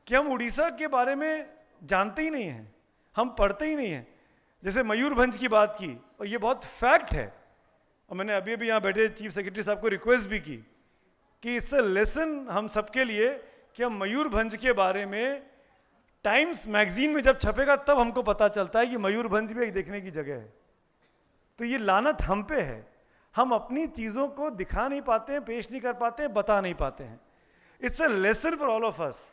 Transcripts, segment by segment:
कि हम उड़ीसा के बारे में जानते ही नहीं हैं, हम पढ़ते ही नहीं हैं। जैसे मयूरभंज की बात की, और ये बहुत फैक्ट है, और मैंने अभी अभी यहाँ बैठे चीफ सेक्रेटरी साहब को रिक्वेस्ट भी की कि इससे लेसन हम सबके लिए कि हम मयूरभंज के बारे में टाइम्स मैगजीन में जब छपेगा तब हमको पता चलता है कि मयूरभंज भी एक देखने की जगह है। तो ये लानत हम पे है, हम अपनी चीज़ों को दिखा नहीं पाते हैं, पेश नहीं कर पाते हैं, बता नहीं पाते हैं। It's a lesson for all of us.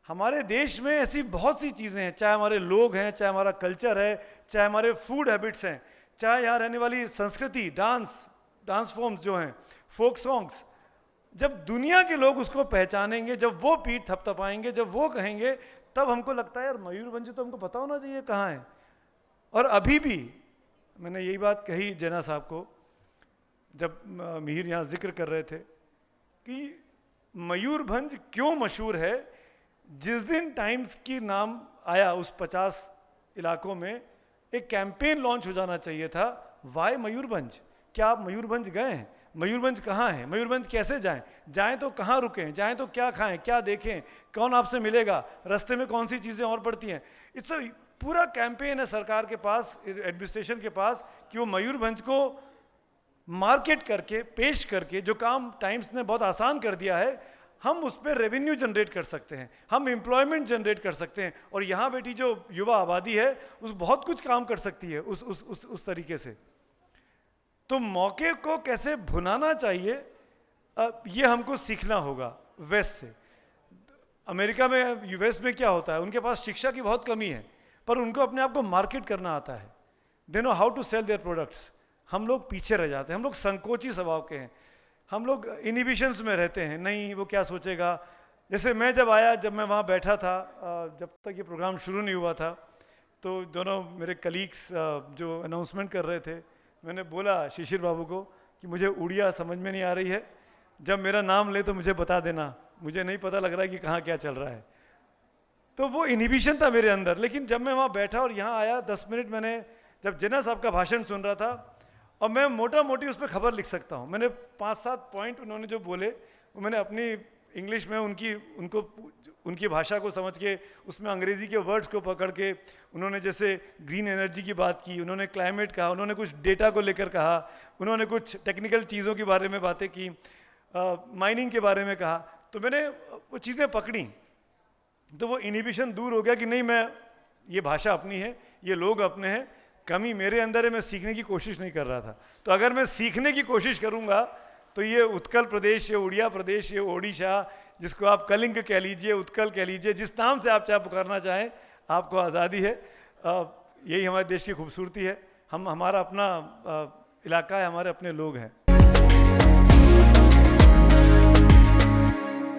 हमारे देश में ऐसी बहुत सी चीज़ें हैं, चाहे हमारे लोग हैं, चाहे हमारा कल्चर है, चाहे हमारे फूड हैबिट्स हैं, चाहे यहाँ रहने वाली संस्कृति, डांस फॉर्म्स जो हैं, फोक सॉन्ग्स, जब दुनिया के लोग उसको पहचानेंगे, जब वो पीठ थपथपाएंगे, जब वो कहेंगे, तब हमको लगता है यार मयूरभंज तो हमको पता होना चाहिए कहाँ है। और अभी भी मैंने यही बात कही जेना साहब को जब मिहिर यहाँ जिक्र कर रहे थे कि मयूरभंज क्यों मशहूर है। जिस दिन टाइम्स की नाम आया उस 50 इलाकों में, एक कैंपेन लॉन्च हो जाना चाहिए था, वाई मयूरभंज। क्या आप मयूरभंज गए हैं? मयूरभंज कहाँ है? मयूरभंज कैसे जाएं तो कहाँ रुकें, जाएं तो क्या खाएं, क्या देखें, कौन आपसे मिलेगा, रास्ते में कौन सी चीज़ें और पड़ती हैं। इट्स पूरा कैंपेन है सरकार के पास, एडमिनिस्ट्रेशन के पास, कि वो मयूरभंज को मार्केट करके, पेश करके, जो काम टाइम्स ने बहुत आसान कर दिया है, हम उस पर रेवेन्यू जनरेट कर सकते हैं, हम एम्प्लॉयमेंट जनरेट कर सकते हैं। और यहाँ बेटी जो युवा आबादी है उस बहुत कुछ काम कर सकती है उस तरीके से। तो मौके को कैसे भुनाना चाहिए, ये हमको सीखना होगा वेस्ट से। अमेरिका में, यूएस में क्या होता है, उनके पास शिक्षा की बहुत कमी है, पर उनको अपने आप को मार्केट करना आता है। They know how to sell their products. हम लोग पीछे रह जाते हैं, हम लोग संकोची स्वभाव के हैं, हम लोग इनहिबिशंस में रहते हैं, नहीं वो क्या सोचेगा। जैसे मैं जब आया, जब मैं वहाँ बैठा था, जब तक ये प्रोग्राम शुरू नहीं हुआ था, तो दोनों मेरे कलीग्स जो अनाउंसमेंट कर रहे थे, मैंने बोला शिशिर बाबू को कि मुझे उड़िया समझ में नहीं आ रही है, जब मेरा नाम ले तो मुझे बता देना, मुझे नहीं पता लग रहा है कि कहाँ क्या चल रहा है। तो वो इनहिबिशन था मेरे अंदर। लेकिन जब मैं वहाँ बैठा और यहाँ आया, 10 मिनट मैंने जब जेना साहब का भाषण सुन रहा था, और मैं मोटा मोटी उस पर खबर लिख सकता हूँ। मैंने 5-7 पॉइंट उन्होंने जो बोले, वो मैंने अपनी इंग्लिश में उनकी भाषा को समझ के, उसमें अंग्रेज़ी के वर्ड्स को पकड़ के, उन्होंने जैसे ग्रीन एनर्जी की बात की, उन्होंने क्लाइमेट कहा, उन्होंने कुछ डेटा को लेकर कहा, उन्होंने कुछ टेक्निकल चीज़ों के बारे में बातें की, माइनिंग के बारे में कहा। तो मैंने वो चीज़ें पकड़ी, तो वो इनहिबिशन दूर हो गया कि नहीं, मैं, ये भाषा अपनी है, ये लोग अपने हैं, कमी मेरे अंदर है, मैं सीखने की कोशिश नहीं कर रहा था। तो अगर मैं सीखने की कोशिश करूंगा तो ये उत्कल प्रदेश, ये उड़िया प्रदेश, ये ओडिशा, जिसको आप कलिंग कह लीजिए, उत्कल कह लीजिए, जिस नाम से आप चाहे पुकारना चाहें, आपको आज़ादी है। यही हमारे देश की खूबसूरती है। हमारा अपना इलाका है, हमारे अपने लोग हैं।